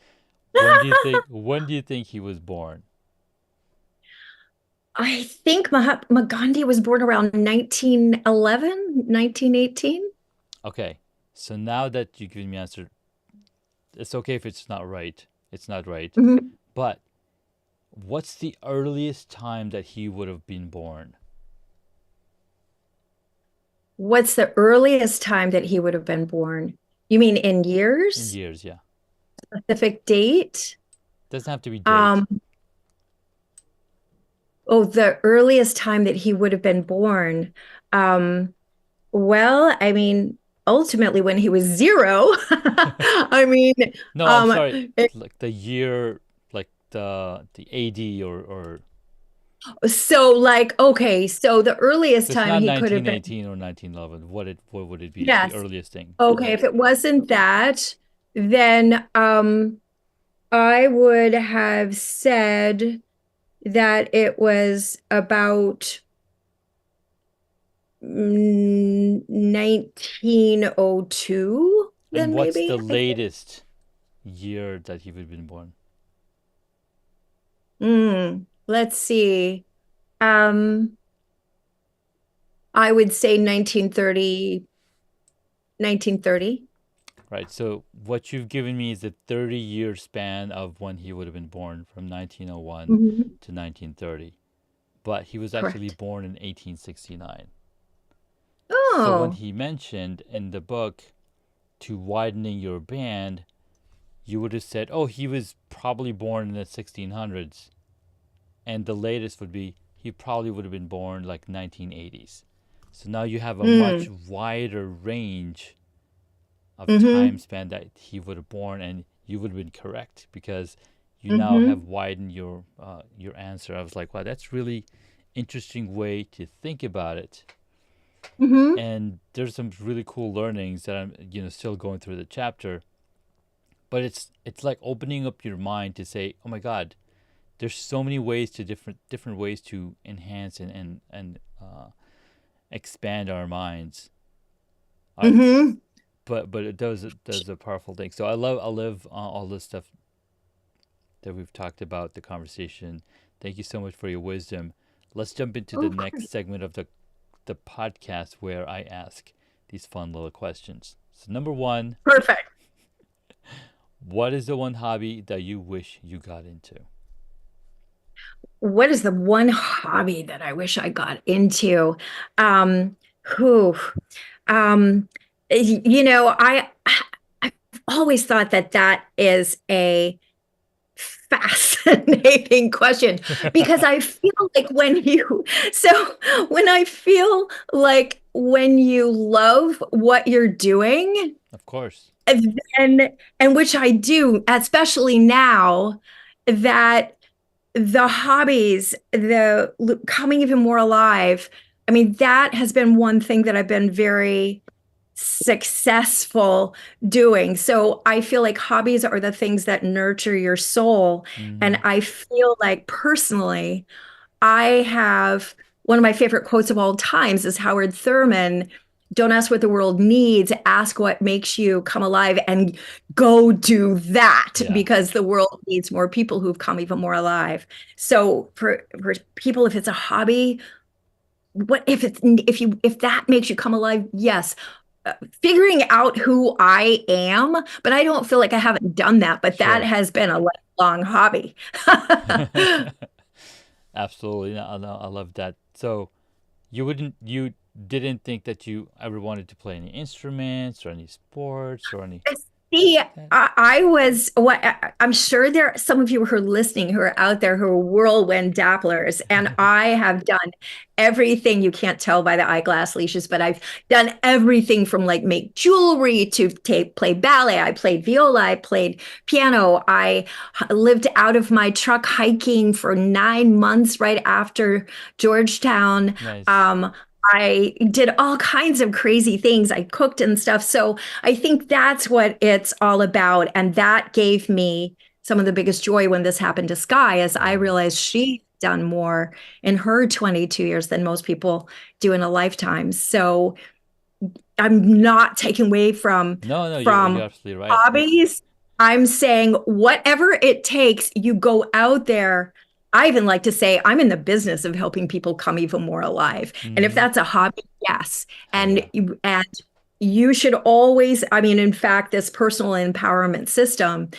When do you think he was born?
I think Mahatma Gandhi was born around 1911, 1918.
Okay. So now that you give me answer, it's okay if it's not right. It's not right.
Mhm.
But what's the earliest time that he would have been born?
What's the earliest time that he would have been born? You mean in
In
years?
years, yeah.
Specific date?
Doesn't have to be date.
Um, oh, the earliest time that he would have been born. Um, well, I mean, ultimately when he was zero. I mean,
No, I'm
um,
sorry. Like the year, like the AD or
so like, okay, so the
if
earliest
it's
time
not
he could have been,
1918 or 1911, what would it be? The
yes.
earliest thing.
Okay, if it wasn't that, then I would have said that it was about 1902,
And
then
what's
maybe.
the
I think.
latest year that he would have been born?
Let's see. Um, I would say 1930, 1930.
Right. So what you've given me is a 30-year span of when he would have been born from 1901
Mhm.
to 1930. But he was actually
Correct.
born in 1869. So when
Oh,
he mentioned in the book to widening your band, you would have said, "Oh, he was probably born in the 1600s." And the latest would be he probably would have been born like 1980s. So now you have a much
mm.
wider range of time
Mm-hmm.
span that he would have born, and you would have been correct because you now have
Mm-hmm.
widened your answer. I was like, wow, that's really interesting way to think about it.
Hmm.
And there's some really cool learnings that I'm, still going through the chapter. But it's like opening up your mind to say, oh my God, there's so many ways to different ways to enhance and expand our minds. I,
Hmm.
but it does a powerful thing. So I love all this stuff that we've talked about, the conversation. Thank you so much for your wisdom. Let's jump into
Oh,
the
of
next
course.
segment of the podcast where I ask these fun little questions. So number one,
Perfect.
what is the one hobby that you wish you got into?
What is the one hobby that I wish I got into? Um, who, um, you know, I've always thought that that is a fascinating question because I feel like when I feel like when you love what you're doing,
Of course.
and and which I do, especially now that the hobbies, coming even more alive. I mean, that has been one thing that I've been very successful doing. So I feel like hobbies are the things that nurture your soul. And
Mm-hmm.
I feel like personally, I have one of my favorite quotes of all times is Howard Thurman. Don't ask what the world needs, ask what makes you come alive and go do that
Yeah.
because the world needs more people who've come even more alive. So for people, if it's a hobby, what if that makes you come alive? Yes. Figuring out who I am, but I don't feel like I haven't done that, but that
Sure.
has been a lifelong hobby.
Absolutely. No, no, I love that. So you didn't think that you ever wanted to play any instruments or any sports or any
See,
like that?
I was what I'm sure there are some of you who are listening who are out there who are whirlwind dapplers, and I have done everything. You can't tell by the eyeglass leashes, but I've done everything from like make jewelry to play ballet. I played viola, I played piano. I lived out of my truck hiking for 9 months right after Georgetown.
Nice.
Um, I did all kinds of crazy things. I cooked and stuff. So I think that's what it's all about. And that gave me some of the biggest joy when this happened to Sky, as I
Wow.
realized she's done more in her 22 years than most people do in a lifetime. So I'm not taking away
No, no, you're
from
absolutely right.
hobbies. I'm saying whatever it takes, you go out there. I even like to say I'm in the business of helping people come even more alive. And if
Mm-hmm.
that's a hobby, yes.
Oh yeah.
And you should always, I mean, in fact, this personal empowerment system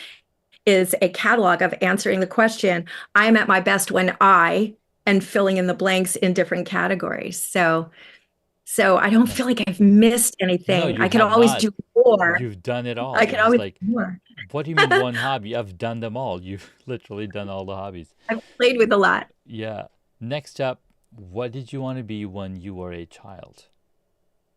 is a catalog of answering the question, I'm at my best when and filling in the blanks in different categories. So I don't feel
Nice.
like I've missed
No,
anything.
you
I can
have
always
not.
do more.
You've done it
I
all.
can
It's
always
like,
do more.
what do you mean one hobby? I've done them all. You've literally done all the hobbies.
I've played with a lot.
Yeah. Next up, what did you want to be when you were a child?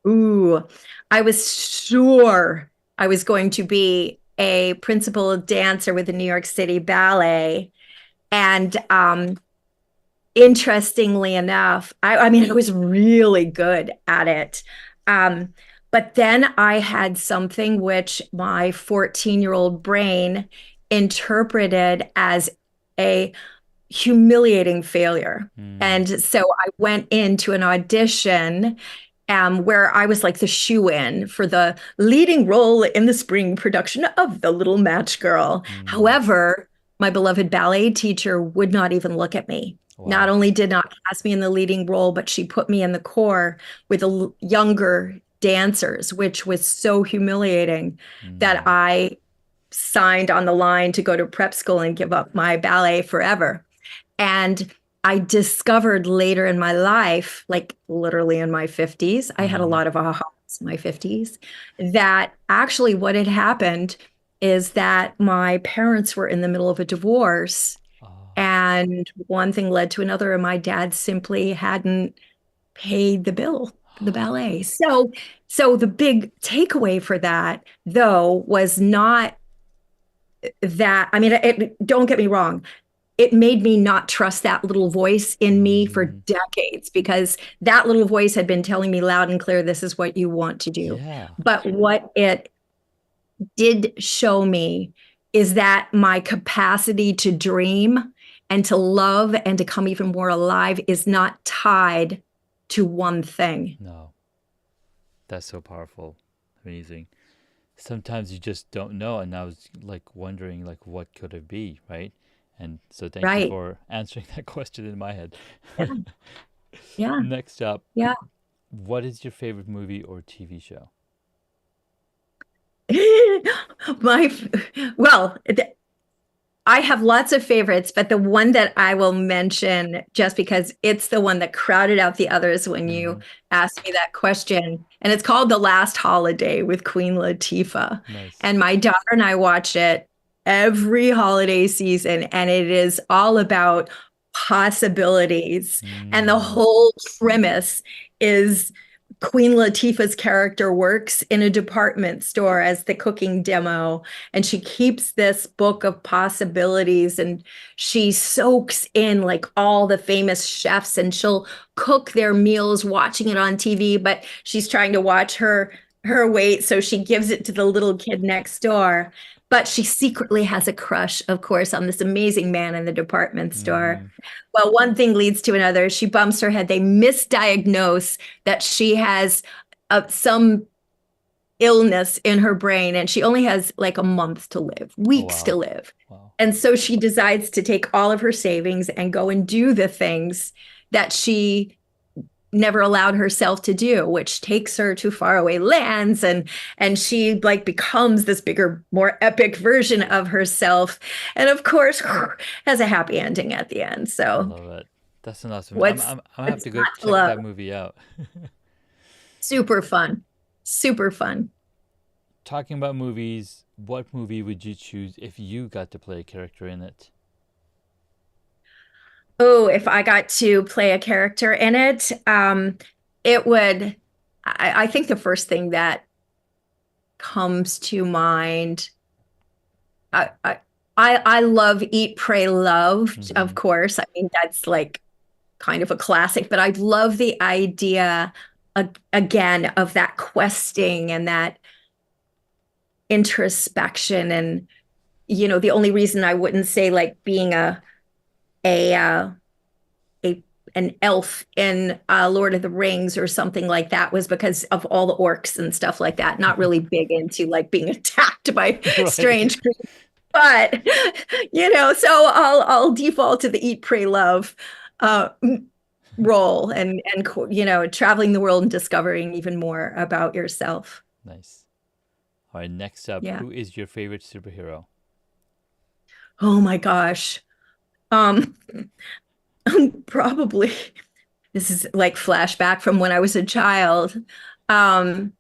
Ooh, I was sure I was going to be a principal dancer with the New York City Ballet. And interestingly enough, I mean, I was really good at it. Um, but then I had something which my 14-year-old brain interpreted as a humiliating failure.
Mm,
And so I went into an audition where I was like the shoe-in for the leading role in the spring production of The Little Match Girl.
mm,
However, my beloved ballet teacher would not even look at me. Not
wow.
only did not cast me in the leading role, but she put me in the corps with the younger dancers, which was so humiliating that
Mm,
I signed on the line to go to prep school and give up my ballet forever. And I discovered later in my life, like literally in my 50s, I had a
mm-hmm.
lot of ahas in my 50s, that actually what had happened is that my parents were in the middle of a divorce.
Oh,
And one thing led to another, and my dad simply hadn't paid the bill for the ballet. So the big takeaway for that, though, was not that, I mean, don't get me wrong. it made me not trust that little voice in me for
Mm,
decades because that little voice had been telling me loud and clear, this is what you want to do.
yeah.
But what it did show me is that my capacity to dream and to love and to come even more alive is not tied to one thing.
No, that's so powerful. Amazing. Sometimes you just don't know, and I was like wondering like what could it be, right? And so thank you
Right.
for answering that question in my head.
Yeah. Yeah.
Next up,
Yeah.
what is your favorite movie or TV show?
my well, I have lots of favorites, but the one that I will mention, just because it's the one that crowded out the others when you
Mm-hmm.
asked me that question, and it's called The Last Holiday with Queen Latifah.
Nice.
And my daughter and I watch it every holiday season, and it is all about possibilities. And the
Mm.
whole premise is Queen Latifah's character works in a department store as the cooking demo, and she keeps this book of possibilities, and she soaks in like all the famous chefs, and she'll cook their meals watching it on TV, but she's trying to watch her weight, so she gives it to the little kid next door. But she secretly has a crush, of course, on this amazing man in the department store.
Mm-hmm.
Well, one thing leads to another. She bumps her head. They misdiagnose that she has some illness in her brain, and she only has like a month to live,
Oh
weeks to
wow.
live.
Wow.
And so she decides to take all of her savings and go and do the things that she never allowed herself to do, which takes her to faraway lands, and she like becomes this bigger, more epic version of herself, and of course has a happy ending at the end.
I
So
love it. That's an awesome. I'm gonna have
what's
to go
not to
check
love?
that movie out.
Super fun. Super fun.
Talking about movies, what movie would you choose if you got to play a character in it?
Oh, if I got to play a character in it, it would, I think the first thing that comes to mind, I, I, I love Eat, Pray, Love,
Mm-hmm.
of course. I mean, that's like kind of a classic, but I love the idea again of that questing and that introspection. And, the only reason I wouldn't say like being a, uh, a an elf in Lord of the Rings or something like that was because of all the orcs and stuff like that. Not really big into like being attacked by
Right.
strange creatures, but so I'll default to the eat, pray, love uh, role, and traveling the world and discovering even more about yourself.
Nice. All right. Next up,
Yeah.
who is your favorite superhero?
Oh my gosh. Um, probably this is like flashback from when I was a child. Um,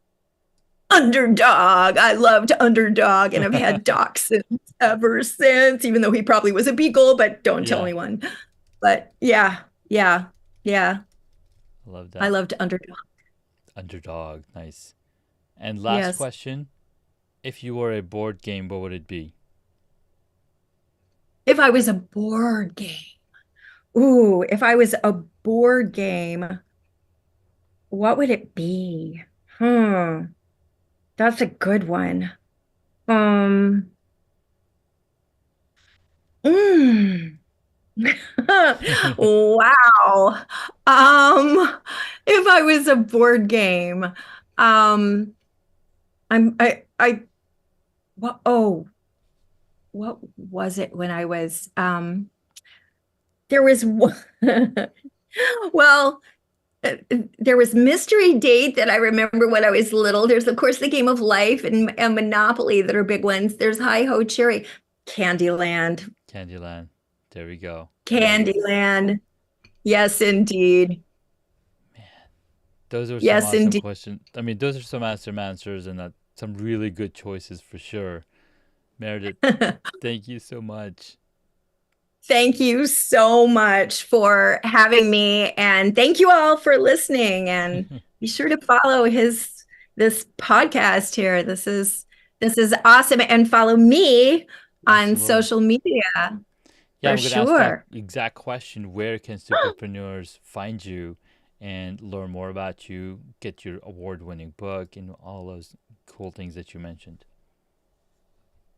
Underdog. I loved Underdog, and I've had Dachshunds ever since, even though he probably was a beagle, but don't tell
Yeah,
anyone. But yeah, yeah, yeah.
I love
I
that.
loved Underdog.
Underdog. Nice. And last
Yes.
question: if you were a board game, what would it be?
If I was a board game, ooh, if I was a board game, what would it be? Hmm, that's a good one. Um, mm. Wow. If I was a board game, um, what, oh, what was it when I was, there was one, well, there was Mystery Date that I remember when I was little. There's, of course, the Game of Life and Monopoly that are big ones. There's Hi Ho Cherry, Candyland,
Candyland. There we go. Nice.
Candyland. Yes, indeed.
Those are some
Yes,
awesome
indeed.
questions. I mean, those are some awesome answers and some really good choices for sure. Meredith, thank you so much.
Thank you so much for having me, and thank you all for listening. And be sure to follow his this podcast here. This is awesome, and follow me on
Absolutely.
social media.
Yeah,
For
I'm gonna ask that
sure.
exact question. Where can superpreneurs find you and learn more about you, get your award-winning book, and all those cool things that you mentioned?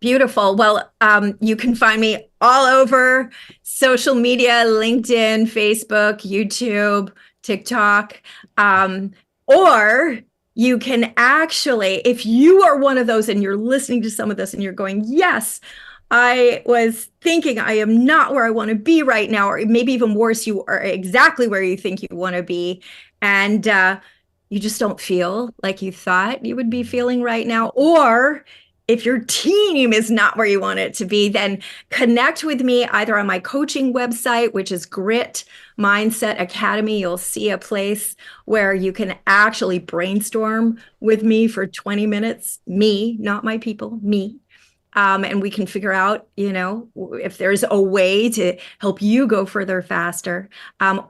Beautiful. Well, you can find me all over social media, LinkedIn, Facebook, YouTube, TikTok. Um, or you can actually, if you are one of those and you're listening to some of this and you're going, yes, I was thinking I am not where I want to be right now, or maybe even worse, you are exactly where you think you want to be. And you just don't feel like you thought you would be
Mm.
feeling right now. Or if your team is not where you want it to be, then connect with me either on my coaching website, which is Grit Mindset Academy. You'll see a place where you can actually brainstorm with me for 20 minutes, me, not my people, me. And we can figure out, if there's a way to help you go further faster.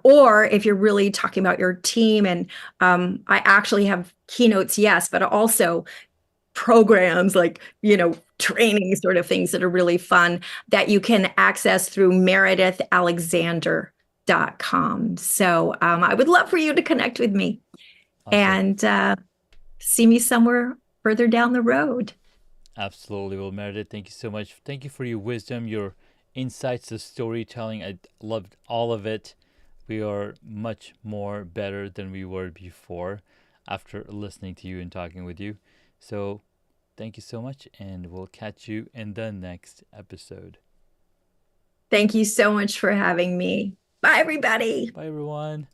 Or if you're really talking about your team, and I actually have keynotes, yes, but also programs like, training sort of things that are really fun that you can access through meridithalexander.com. So I would love for you to connect with me
Awesome.
and see me somewhere further down the road.
Absolutely. Well, Meredith, thank you so much. Thank you for your wisdom, your insights, the storytelling. I loved all of it. We are much more better than we were before after listening to you and talking with you. So, thank you so much, and we'll catch you in the next episode.
Thank you so much for having me. Bye, everybody.
Bye, everyone.